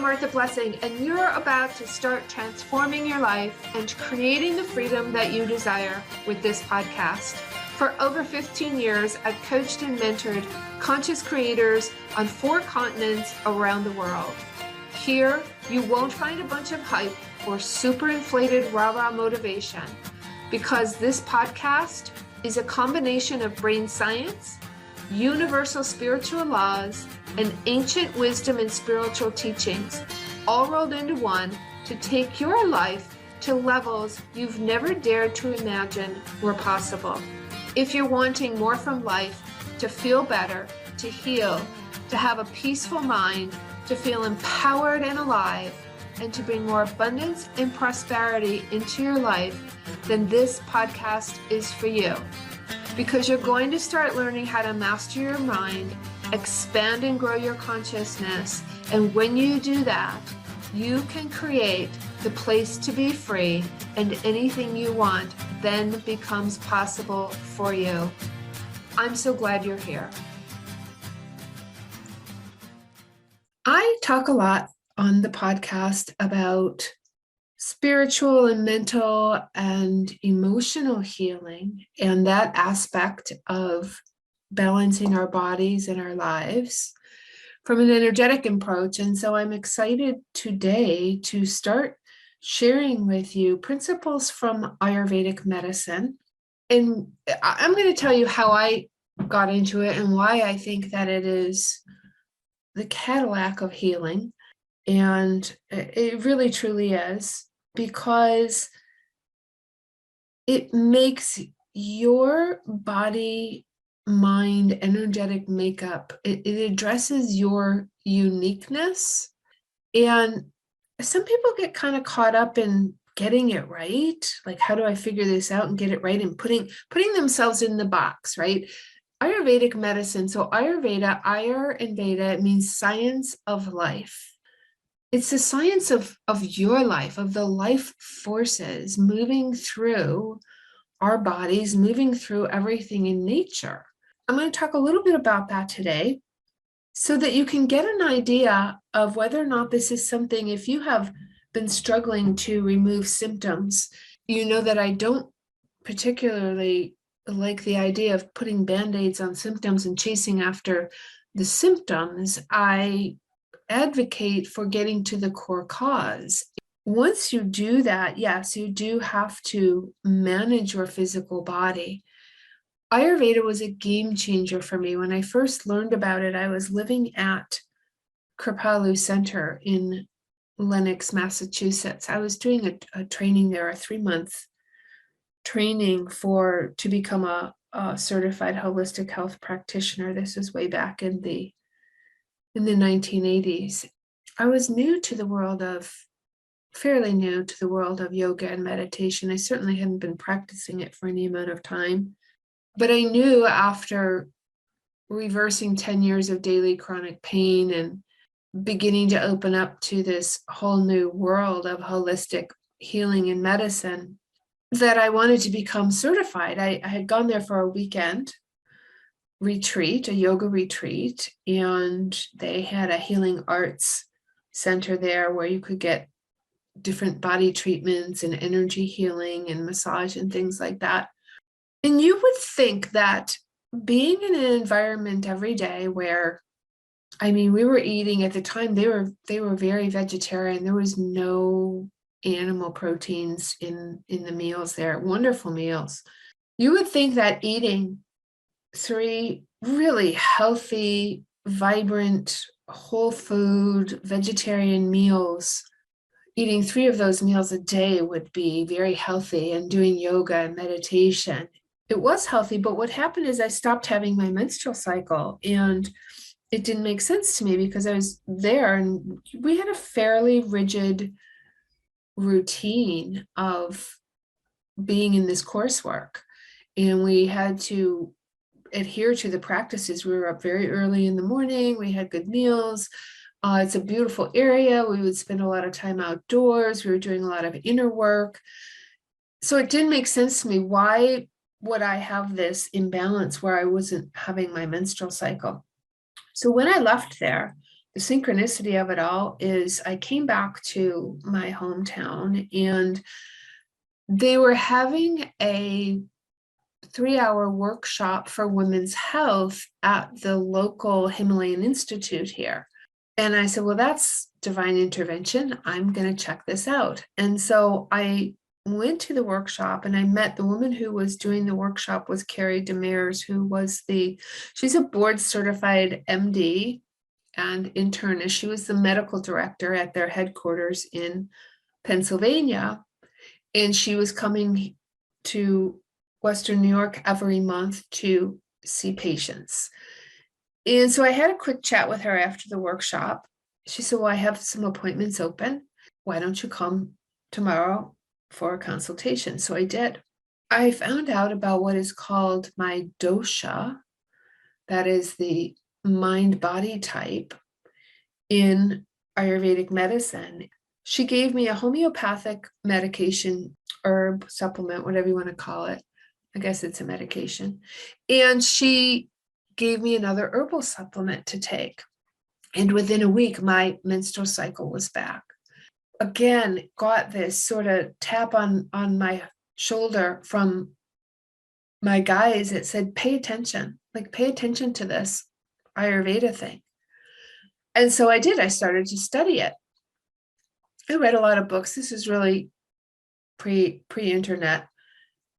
worth a blessing, and you're about to start transforming your life and creating the freedom that you desire with this podcast. For over 15 years, I've coached and mentored conscious creators on 4 continents around the world. Here, you won't find a bunch of hype or super inflated rah-rah motivation, because this podcast is a combination of brain science, universal spiritual laws, and ancient wisdom and spiritual teachings, all rolled into one to take your life to levels you've never dared to imagine were possible. If you're wanting more from life, to feel better, to heal, to have a peaceful mind, to feel empowered and alive, and to bring more abundance and prosperity into your life, then this podcast is for you. Because you're going to start learning how to master your mind, expand and grow your consciousness, and when you do that, you can create the place to be free, and anything you want then becomes possible for you. I'm so glad you're here. I talk a lot on the podcast about spiritual and mental and emotional healing, and that aspect of balancing our bodies and our lives from an energetic approach. And so I'm excited today to start sharing with you principles from Ayurvedic medicine. And I'm going to tell you how I got into it and why I think that it is the Cadillac of healing. And it really truly is, because it makes your body, mind, energetic makeup, it addresses your uniqueness. And some people get kind of caught up in getting it right. Like, how do I figure this out and get it right? And putting themselves in the box, right? Ayurvedic medicine. So Ayurveda, Ayur and Veda, it means science of life. It's the science of your life, of the life forces moving through our bodies, moving through everything in nature. I'm going to talk a little bit about that today so that you can get an idea of whether or not this is something. If you have been struggling to remove symptoms, you know that I don't particularly like the idea of putting Band-Aids on symptoms and chasing after the symptoms. I advocate for getting to the core cause. Once you do that, yes, you do have to manage your physical body. Ayurveda was a game changer for me. When I first learned about it, I was living at Kripalu Center in Lenox, Massachusetts. I was doing a training there, a 3-month training to become a certified holistic health practitioner. This was way back in the 1980s. I was fairly new to the world of yoga and meditation. I certainly hadn't been practicing it for any amount of time, but I knew after reversing 10 years of daily chronic pain and beginning to open up to this whole new world of holistic healing and medicine that I wanted to become certified. I had gone there for a weekend retreat, a yoga retreat, and they had a healing arts center there where you could get different body treatments and energy healing and massage and things like that. And you would think that being in an environment every day where, we were eating at the time, they were very vegetarian. There was no animal proteins in the meals there, wonderful meals. You would think that eating 3 really healthy, vibrant, whole food, vegetarian meals, eating 3 of those meals a day would be very healthy, and doing yoga and meditation. It was healthy, but what happened is I stopped having my menstrual cycle, and it didn't make sense to me because I was there and we had a fairly rigid routine of being in this coursework, and we had to adhere to the practices. We were up very early in the morning. We had good meals. It's a beautiful area. We would spend a lot of time outdoors. We were doing a lot of inner work. So it didn't make sense to me. Why would I have this imbalance where I wasn't having my menstrual cycle? So when I left there, the synchronicity of it all is I came back to my hometown and they were having a 3-hour workshop for women's health at the local Himalayan Institute here. And I said, well, that's divine intervention. I'm going to check this out. And so I went to the workshop and I met the woman who was doing the workshop was Carrie Demers, who was she's a board certified MD and internist. She was the medical director at their headquarters in Pennsylvania. And she was coming to Western New York every month to see patients. And so I had a quick chat with her after the workshop. She said, well, I have some appointments open. Why don't you come tomorrow for a consultation? So I did. I found out about what is called my dosha, that is the mind-body type in Ayurvedic medicine. She gave me a homeopathic medication, herb, supplement, whatever you want to call it. I guess it's a medication. And she gave me another herbal supplement to take. And within a week, my menstrual cycle was back. Again, got this sort of tap on my shoulder from my guys that said, pay attention to this Ayurveda thing. And so I did. I started to study it. I read a lot of books. This is really pre-internet,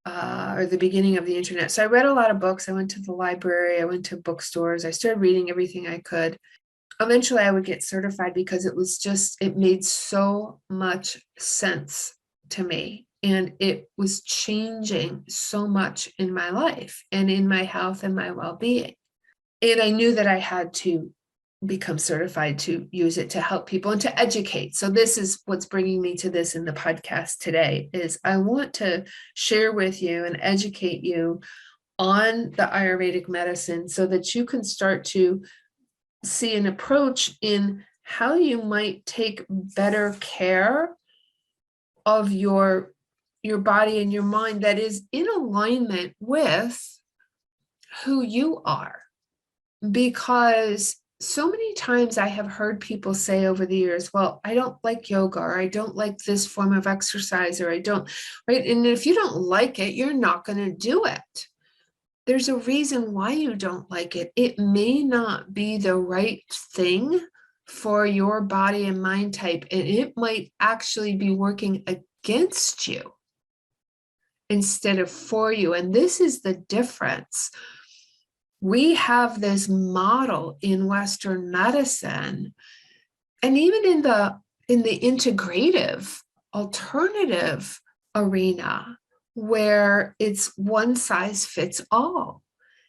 or the beginning of the internet. So I read a lot of books. I went to the library. I went to bookstores. I started reading everything I could. Eventually, I would get certified because it made so much sense to me. And it was changing so much in my life and in my health and my well-being. And I knew that I had to become certified to use it to help people and to educate. So this is what's bringing me to this in the podcast today, is I want to share with you and educate you on the Ayurvedic medicine so that you can start to see an approach in how you might take better care of your body and your mind that is in alignment with who you are. Because so many times I have heard people say over the years, well, I don't like yoga, or I don't like this form of exercise, or I don't, right? And if you don't like it, you're not going to do it. There's a reason why you don't like it. It may not be the right thing for your body and mind type, and it might actually be working against you instead of for you. And this is the difference. We have this model in Western medicine, and even in the integrative alternative arena, where it's one size fits all.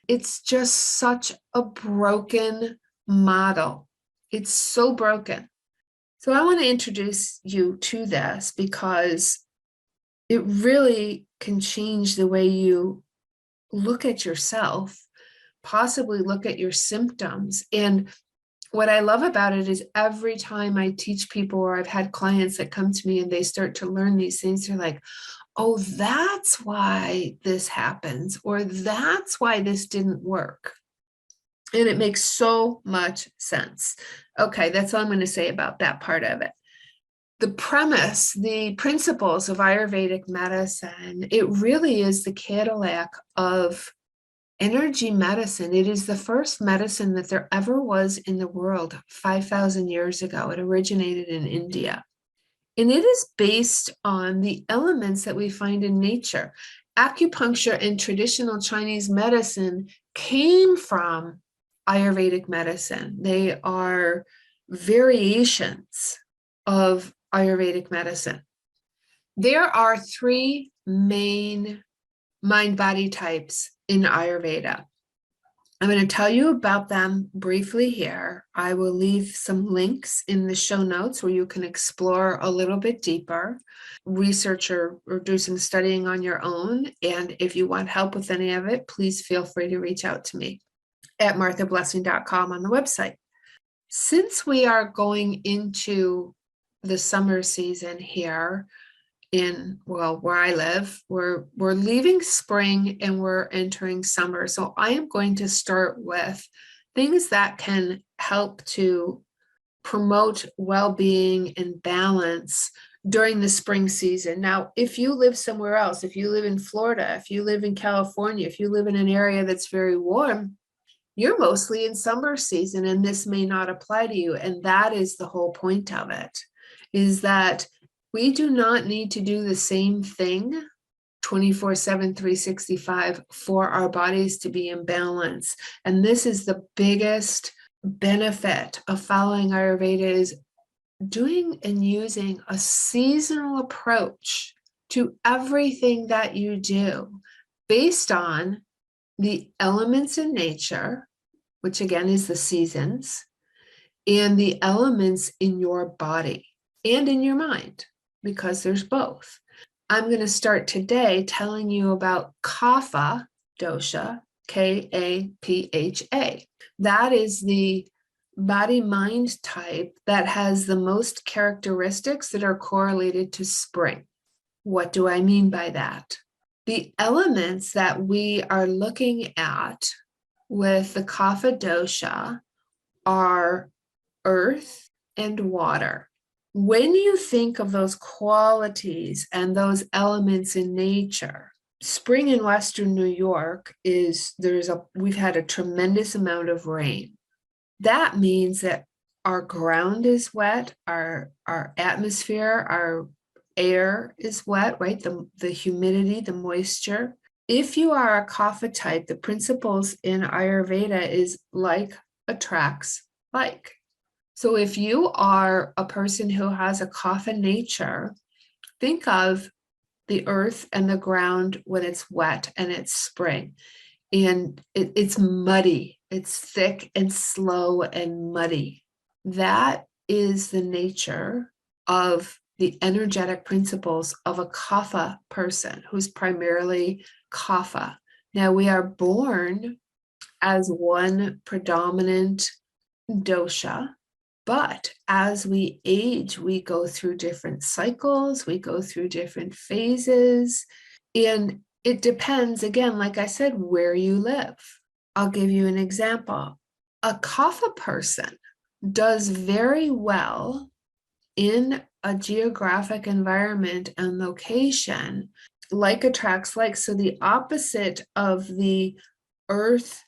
It's just such a broken model. It's so broken. So I want to introduce you to this because it really can change the way you look at yourself, possibly look at your symptoms. And what I love about it is every time I teach people, or I've had clients that come to me and they start to learn these things, they're like, oh, that's why this happens, or that's why this didn't work. And it makes so much sense. Okay, that's all I'm going to say about that part of it. The premise, the principles of Ayurvedic medicine, it really is the Cadillac of energy medicine. It is the first medicine that there ever was in the world 5,000 years ago. It originated in India. And it is based on the elements that we find in nature. Acupuncture and traditional Chinese medicine came from Ayurvedic medicine. They are variations of Ayurvedic medicine. There are 3 main mind-body types in Ayurveda. I'm going to tell you about them briefly here. I will leave some links in the show notes where you can explore a little bit deeper, research or do some studying on your own. And if you want help with any of it, please feel free to reach out to me at marthablessing.com on the website. Since we are going into the summer season here, where I live, we're leaving spring and we're entering summer. So I am going to start with things that can help to promote well-being and balance during the spring season. Now, if you live somewhere else, if you live in Florida, if you live in California, if you live in an area that's very warm, you're mostly in summer season, and this may not apply to you. And that is the whole point of it, is that we do not need to do the same thing 24/7, 365 for our bodies to be in balance. And this is the biggest benefit of following Ayurveda, is doing and using a seasonal approach to everything that you do based on the elements in nature, which again is the seasons, and the elements in your body and in your mind, because there's both. I'm going to start today telling you about Kapha dosha, Kapha. That is the body-mind type that has the most characteristics that are correlated to spring. What do I mean by that? The elements that we are looking at with the Kapha dosha are earth and water. When you think of those qualities and those elements in nature, spring in Western New York we've had a tremendous amount of rain. That means that our ground is wet, our atmosphere, our air is wet, right? The humidity, the moisture. If you are a Kapha type, the principles in Ayurveda is like attracts like. So if you are a person who has a Kapha nature, think of the earth and the ground when it's wet and it's spring. And it's muddy, it's thick and slow and muddy. That is the nature of the energetic principles of a Kapha person who's primarily Kapha. Now, we are born as one predominant dosha, but as we age, we go through different cycles, we go through different phases, and it depends, again, like I said, where you live. I'll give you an example. A Kapha person does very well in a geographic environment and location, like attracts like. So the opposite of the earth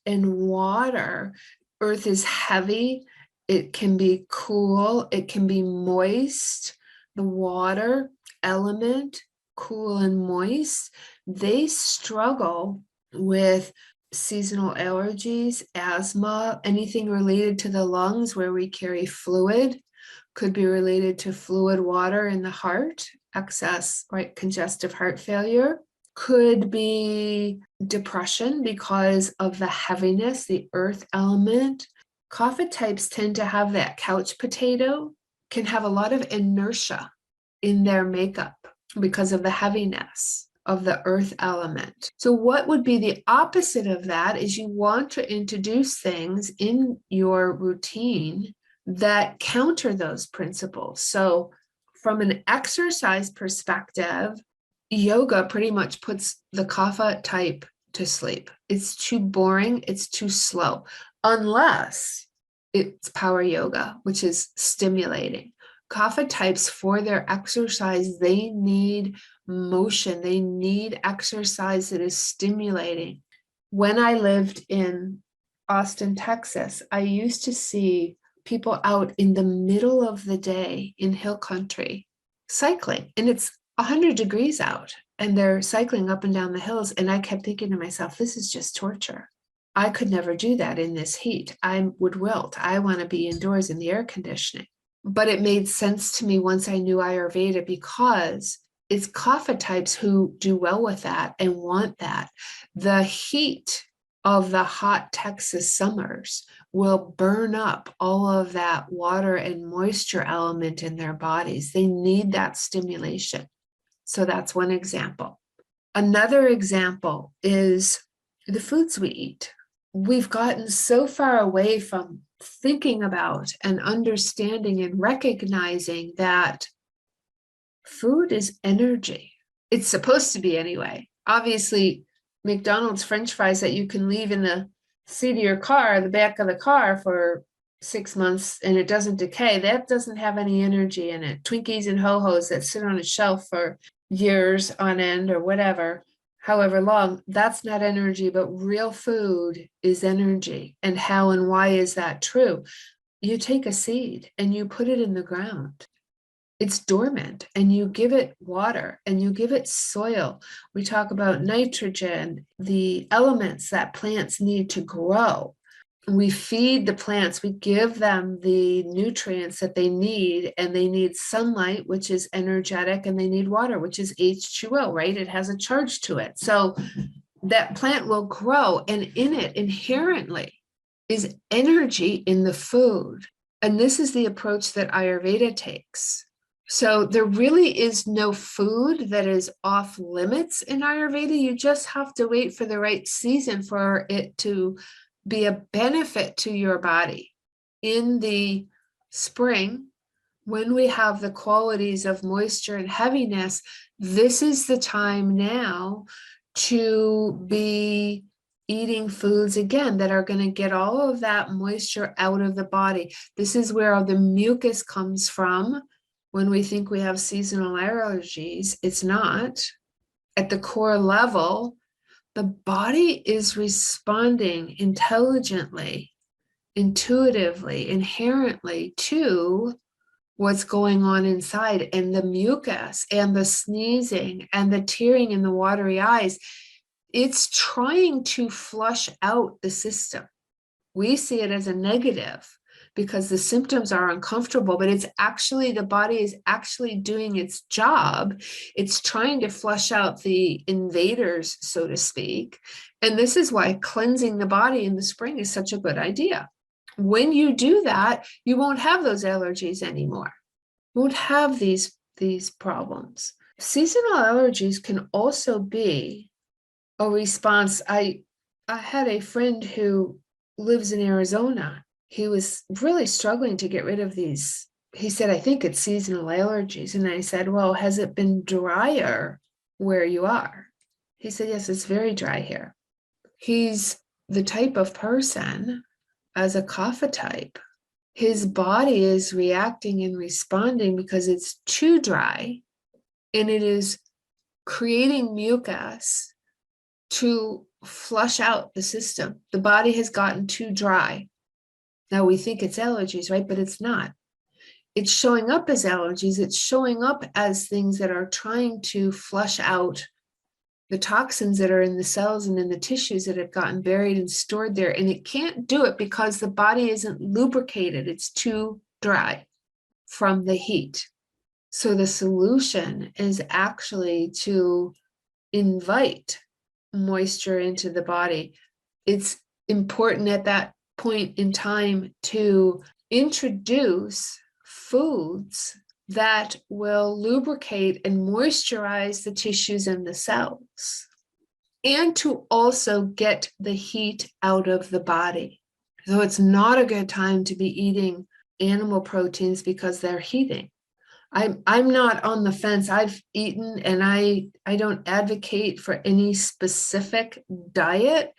and water, earth is heavy, it can be cool, it can be moist. The water element, cool and moist, they struggle with seasonal allergies, asthma, anything related to the lungs where we carry fluid, could be related to fluid water in the heart, excess, right, congestive heart failure, could be depression because of the heaviness, the earth element. Kapha types tend to have that couch potato, can have a lot of inertia in their makeup because of the heaviness of the earth element. So what would be the opposite of that is you want to introduce things in your routine that counter those principles. So from an exercise perspective, yoga pretty much puts the Kapha type to sleep. It's too boring, it's too slow, unless it's power yoga, which is stimulating. Kapha types, for their exercise, they need motion, they need exercise that is stimulating. When I lived in Austin, Texas, I used to see people out in the middle of the day in hill country cycling, and it's 100 degrees out and they're cycling up and down the hills. And I kept thinking to myself, this is just torture. I could never do that in this heat. I would wilt. I want to be indoors in the air conditioning. But it made sense to me once I knew Ayurveda, because it's Kapha types who do well with that and want that. The heat of the hot Texas summers will burn up all of that water and moisture element in their bodies. They need that stimulation. So that's one example. Another example is the foods we eat. We've gotten so far away from thinking about and understanding and recognizing that food is energy. It's supposed to be anyway. Obviously, McDonald's French fries that you can leave in the seat of your car, the back of the car, for 6 months and it doesn't decay, that doesn't have any energy in it. Twinkies and Ho-Hos that sit on a shelf for years on end or whatever, however long, that's not energy, but real food is energy. And how and why is that true? You take a seed and you put it in the ground. It's dormant, and you give it water and you give it soil. We talk about nitrogen, the elements that plants need to grow. We feed the plants, we give them the nutrients that they need, and they need sunlight, which is energetic, and they need water, which is H2O, right? It has a charge to it. So that plant will grow, and in it inherently is energy in the food. And this is the approach that Ayurveda takes. So there really is no food that is off limits in Ayurveda. You just have to wait for the right season for it to be a benefit to your body. In the spring, when we have the qualities of moisture and heaviness, this is the time now to be eating foods again that are going to get all of that moisture out of the body. This is where the mucus comes from. When we think we have seasonal allergies, it's not. At the core level, the body is responding intelligently, intuitively, inherently to what's going on inside. And the mucus and the sneezing and the tearing and the watery eyes, it's trying to flush out the system. We see it as a negative because the symptoms are uncomfortable, but it's actually, the body is actually doing its job. It's trying to flush out the invaders, so to speak. And this is why cleansing the body in the spring is such a good idea. When you do that, you won't have those allergies anymore. You won't have these problems. Seasonal allergies can also be a response. I had a friend who lives in Arizona. He was really struggling to get rid of these. He said, I think it's seasonal allergies. And I said, well, has it been drier where you are? He said, yes, it's very dry here. He's the type of person, as a Kapha type, his body is reacting and responding because it's too dry, and it is creating mucus to flush out the system. The body has gotten too dry. Now we think it's allergies, right? But it's not. It's showing up as allergies. It's showing up as things that are trying to flush out the toxins that are in the cells and in the tissues that have gotten buried and stored there. And it can't do it because the body isn't lubricated. It's too dry from the heat. So the solution is actually to invite moisture into the body. It's important at that point in time to introduce foods that will lubricate and moisturize the tissues and the cells, and to also get the heat out of the body. So it's not a good time to be eating animal proteins because they're heating. I'm not on the fence. I've eaten, and I don't advocate for any specific diet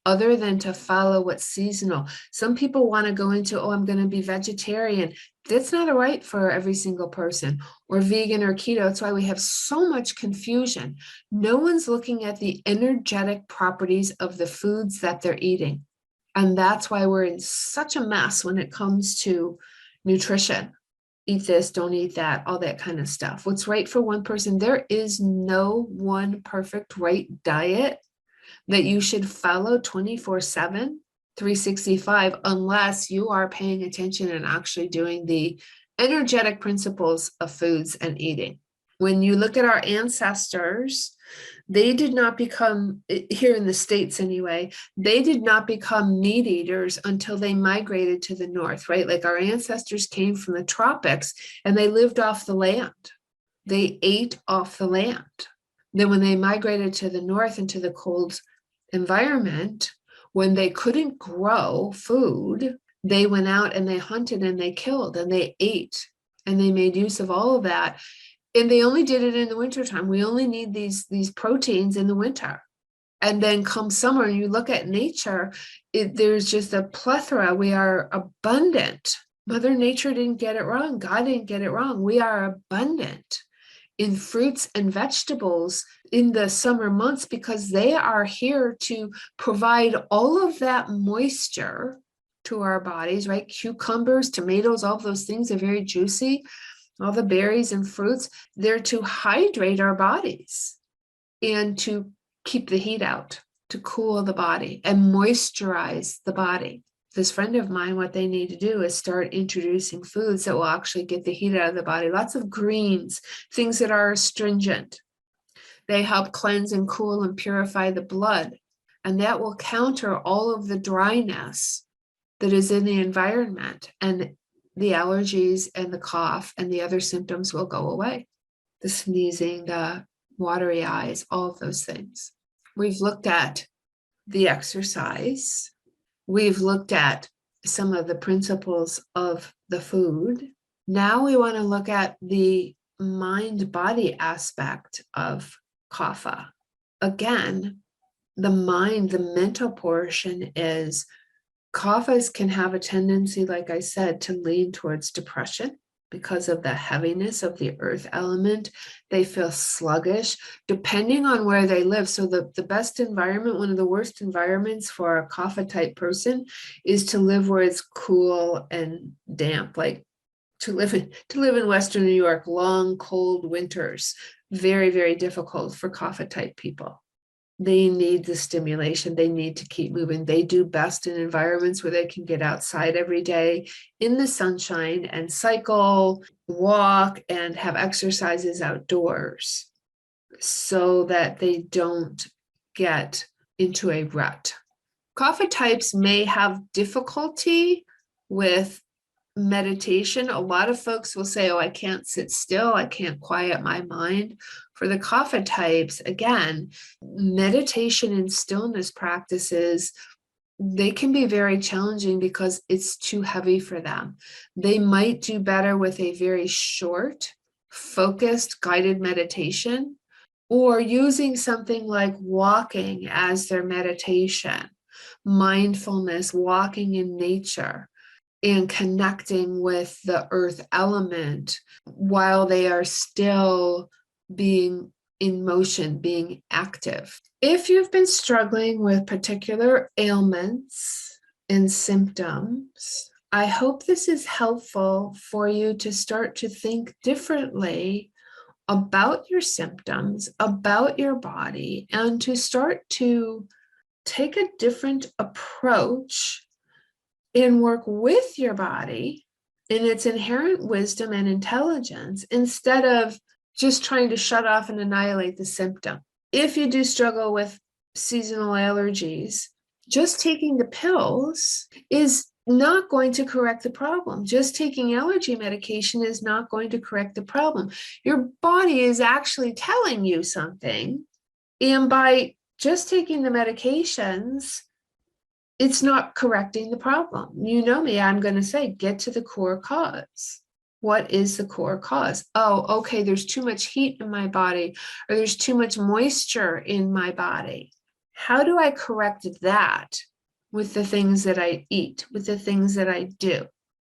other than to follow what's seasonal. Some people want to go into, oh, I'm going to be vegetarian. That's not right for every single person, or vegan or keto. That's why we have so much confusion. No one's looking at the energetic properties of the foods that they're eating. And that's why we're in such a mess when it comes to nutrition. Eat this, don't eat that, all that kind of stuff. What's right for one person, there is no one perfect right diet that you should follow 24/7, 365, unless you are paying attention and actually doing the energetic principles of foods and eating. When you look at our ancestors, they did not become, here in the States anyway, they did not become meat eaters until they migrated to the north, right? Like our ancestors came from the tropics and they lived off the land. They ate off the land. Then when they migrated to the north into the cold environment, when they couldn't grow food, they went out and they hunted and they killed and they ate and they made use of all of that. And they only did it in the wintertime. We only need these proteins in the winter. And then come summer, and you look at nature, there's just a plethora. We are abundant. Mother Nature didn't get it wrong. God didn't get it wrong. We are abundant in fruits and vegetables in the summer months because they are here to provide all of that moisture to our bodies, right? Cucumbers, tomatoes, all of those things are very juicy. All the berries and fruits, they're to hydrate our bodies and to keep the heat out, to cool the body and moisturize the body. This friend of mine, what they need to do is start introducing foods that will actually get the heat out of the body. Lots of greens, things that are astringent. They help cleanse and cool and purify the blood. And that will counter all of the dryness that is in the environment. And the allergies and the cough and the other symptoms will go away. The sneezing, the watery eyes, all of those things. We've looked at the exercise. We've looked at some of the principles of the food. Now we want to look at the mind-body aspect of kapha. Again, the mind, the mental portion is kaphas can have a tendency, like I said, to lean towards depression because of the heaviness of the earth element. They feel sluggish depending on where they live. So the best environment, one of the worst environments for a kapha type person is to live where it's cool and damp, like to live in Western New York, long, cold winters. Very, very difficult for kapha type people. They need the stimulation. They need to keep moving. They do best in environments where they can get outside every day in the sunshine and cycle, walk, and have exercises outdoors so that they don't get into a rut. Kapha types may have difficulty with meditation. A lot of folks will say, oh, I can't sit still. I can't quiet my mind. For the kapha types, again, meditation and stillness practices, they can be very challenging because it's too heavy for them. They might do better with a very short, focused, guided meditation, or using something like walking as their meditation, mindfulness, walking in nature, and connecting with the earth element while they are still being in motion, being active. If you've been struggling with particular ailments and symptoms, I hope this is helpful for you to start to think differently about your symptoms, about your body, and to start to take a different approach and work with your body in its inherent wisdom and intelligence instead of just trying to shut off and annihilate the symptom. If you do struggle with seasonal allergies, just taking the pills is not going to correct the problem. Just taking allergy medication is not going to correct the problem. Your body is actually telling you something, and by just taking the medications, it's not correcting the problem. You know me, I'm going to say, get to the core cause. What is the core cause? Oh, okay, there's too much heat in my body, or there's too much moisture in my body. How do I correct that with the things that I eat, with the things that I do,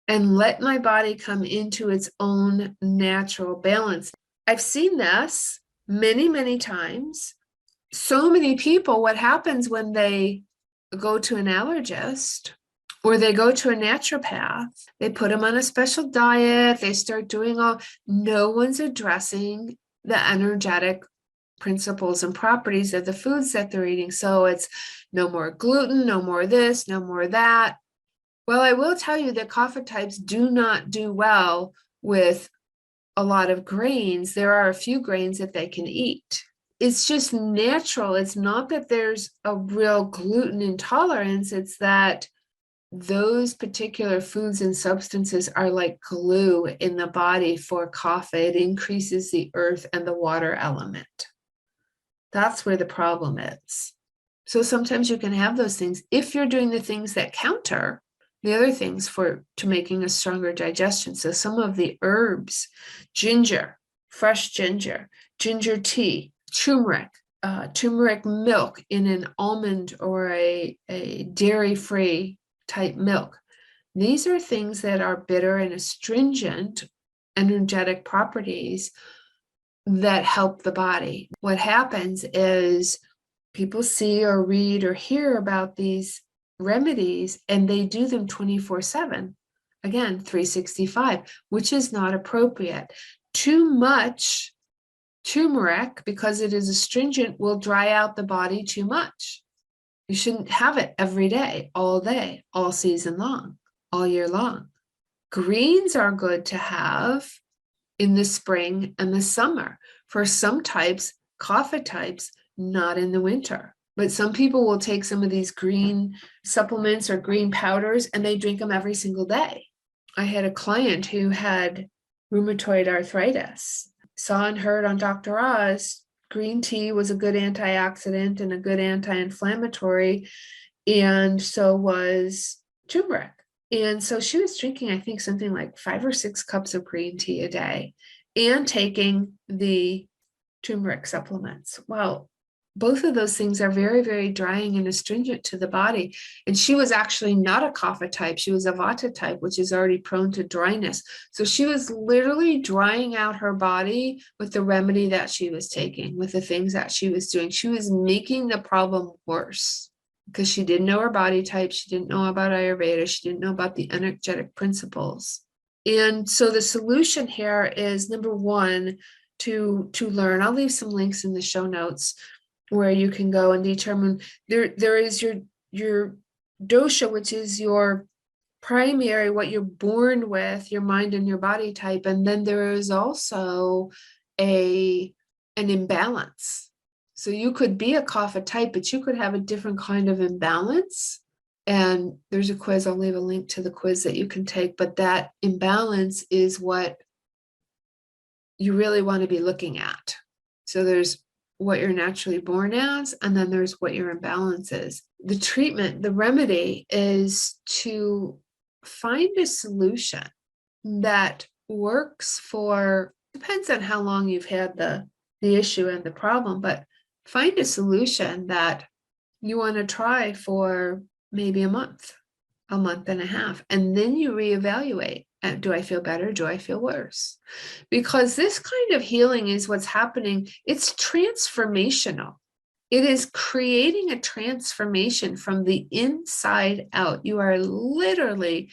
and let my body come into its own natural balance? I've seen this many, many times. So many people, what happens when they go to an allergist or they go to a naturopath, they put them on a special diet, they start doing no one's addressing the energetic principles and properties of the foods that they're eating. So it's no more gluten, no more this, no more that. Well, I will tell you that kapha types do not do well with a lot of grains. There are a few grains that they can eat. It's just natural. It's not that there's a real gluten intolerance. It's that those particular foods and substances are like glue in the body for kapha. It increases the earth and the water element. That's where the problem is. So sometimes you can have those things if you're doing the things that counter the other things to making a stronger digestion. So some of the herbs, ginger, fresh ginger, ginger tea, turmeric, turmeric milk in an almond or a dairy-free type milk. These are things that are bitter and astringent energetic properties that help the body. What happens is people see or read or hear about these remedies and they do them 24/7. Again, 365, which is not appropriate. Too much turmeric, because it is astringent, will dry out the body too much. You shouldn't have it every day, all season long, all year long. Greens are good to have in the spring and the summer. For some types, kapha types, not in the winter. But some people will take some of these green supplements or green powders and they drink them every single day. I had a client who had rheumatoid arthritis. Saw and heard on Dr. Oz, green tea was a good antioxidant and a good anti-inflammatory, and so was turmeric. And so she was drinking, I think, something like 5 or 6 cups of green tea a day and taking the turmeric supplements. Well, both of those things are very, very drying and astringent to the body. And she was actually not a kapha type. She was a vata type, which is already prone to dryness. So she was literally drying out her body with the remedy that she was taking, with the things that she was doing. She was making the problem worse because she didn't know her body type. She didn't know about Ayurveda. She didn't know about the energetic principles. And so the solution here is, number one, to learn. I'll leave some links in the show notes where you can go and determine. There is your dosha, which is your primary, what you're born with, your mind and your body type. And then there is also an imbalance. So you could be a kapha type, but you could have a different kind of imbalance. And there's a quiz. I'll leave a link to the quiz that you can take. But that imbalance is what you really want to be looking at. So there's what you're naturally born as, and then there's what your imbalance is. The treatment, the remedy, is to find a solution that works for, depends on how long you've had the issue and the problem, but find a solution that you want to try for maybe a month and a half, and then you reevaluate. Do I feel better? Do I feel worse? Because this kind of healing is what's happening. It's transformational. It is creating a transformation from the inside out. You are literally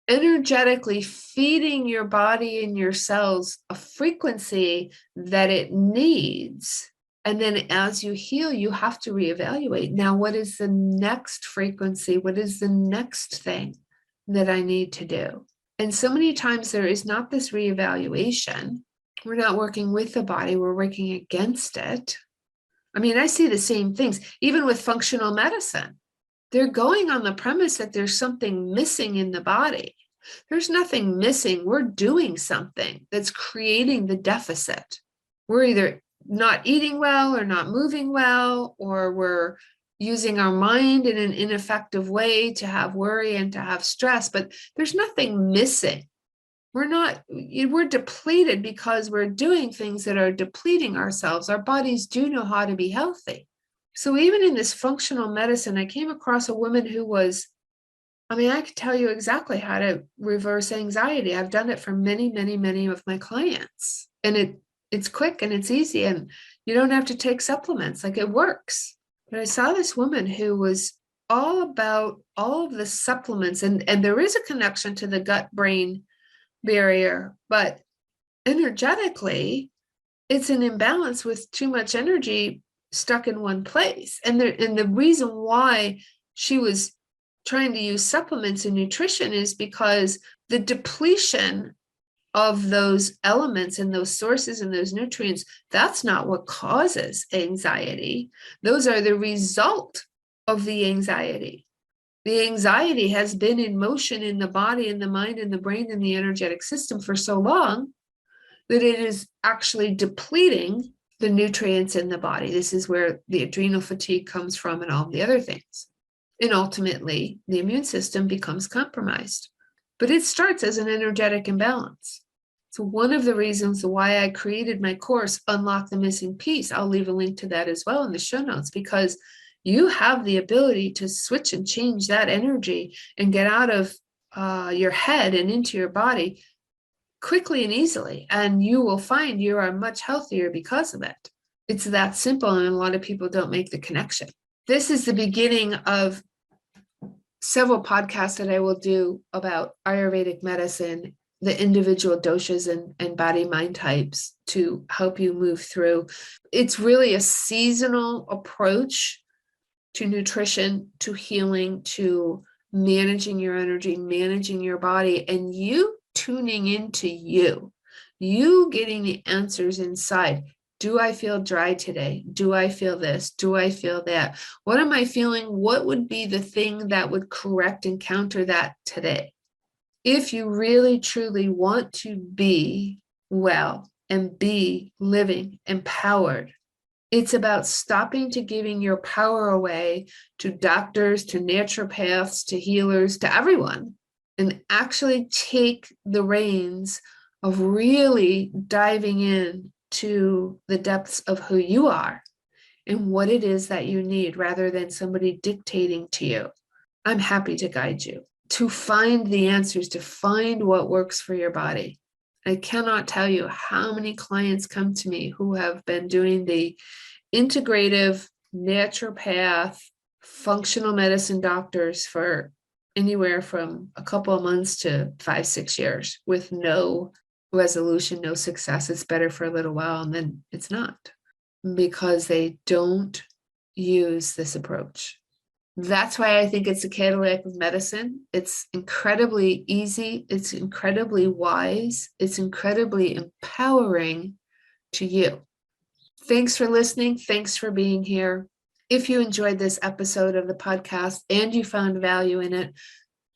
energetically feeding your body and your cells a frequency that it needs. And then as you heal, you have to reevaluate. Now, what is the next frequency? What is the next thing that I need to do? And so many times there is not this reevaluation. We're not working with the body, we're working against it. I mean, I see the same things, even with functional medicine. They're going on the premise that there's something missing in the body. There's nothing missing. We're doing something that's creating the deficit. We're either not eating well or not moving well, or we're using our mind in an ineffective way to have worry and to have stress, but there's nothing missing. We're depleted because we're doing things that are depleting ourselves. Our bodies do know how to be healthy. So even in this functional medicine, I came across a woman who was, I could tell you exactly how to reverse anxiety. I've done it for many, many, many of my clients. And it's quick and it's easy, and you don't have to take supplements. Like, it works. But I saw this woman who was all about all of the supplements, and there is a connection to the gut-brain barrier, but energetically, it's an imbalance with too much energy stuck in one place. And the reason why she was trying to use supplements and nutrition is because the depletion of those elements and those sources and those nutrients, that's not what causes anxiety. Those are the result of the anxiety. The anxiety has been in motion in the body and the mind and the brain and the energetic system for so long that it is actually depleting the nutrients in the body. This is where the adrenal fatigue comes from and all the other things. And ultimately, the immune system becomes compromised. But it starts as an energetic imbalance. So one of the reasons why I created my course, Unlock the Missing Piece, I'll leave a link to that as well in the show notes, because you have the ability to switch and change that energy and get out of your head and into your body quickly and easily. And you will find you are much healthier because of it. It's that simple, and a lot of people don't make the connection. This is the beginning of several podcasts that I will do about Ayurvedic medicine, the individual doshas and body-mind types to help you move through. It's really a seasonal approach to nutrition, to healing, to managing your energy, managing your body, and you tuning into you getting the answers inside. Do I feel dry today? Do I feel this? Do I feel that? What am I feeling? What would be the thing that would correct and counter that today? If you really, truly want to be well and be living empowered, it's about stopping to giving your power away to doctors, to naturopaths, to healers, to everyone, and actually take the reins of really diving in to the depths of who you are and what it is that you need, rather than somebody dictating to you. I'm happy to guide you to find the answers, to find what works for your body. I cannot tell you how many clients come to me who have been doing the integrative naturopath, functional medicine doctors for anywhere from a couple of months to 5-6 years with no resolution, no success. It's better for a little while and then it's not, because they don't use this approach. That's why I think it's a Cadillac of medicine. It's incredibly easy. It's incredibly wise. It's incredibly empowering to you. Thanks for listening. Thanks for being here. If you enjoyed this episode of the podcast and you found value in it,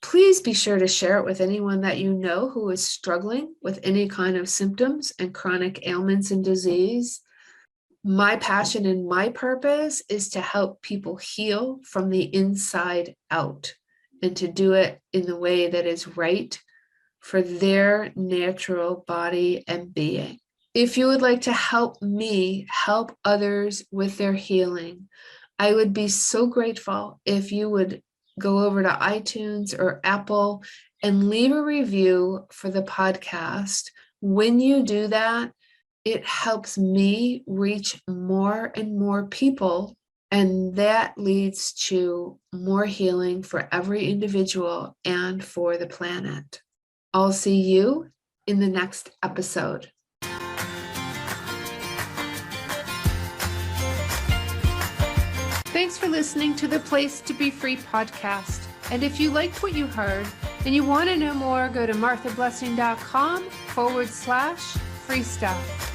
please be sure to share it with anyone that you know who is struggling with any kind of symptoms and chronic ailments and disease. My passion and my purpose is to help people heal from the inside out, and to do it in the way that is right for their natural body and being. If you would like to help me help others with their healing, I would be so grateful if you would go over to iTunes or Apple and leave a review for the podcast. When you do that, it helps me reach more and more people, and that leads to more healing for every individual and for the planet. I'll see you in the next episode. Thanks for listening to the Place to Be Free podcast. And if you liked what you heard and you want to know more, go to marthablessing.com/free stuff.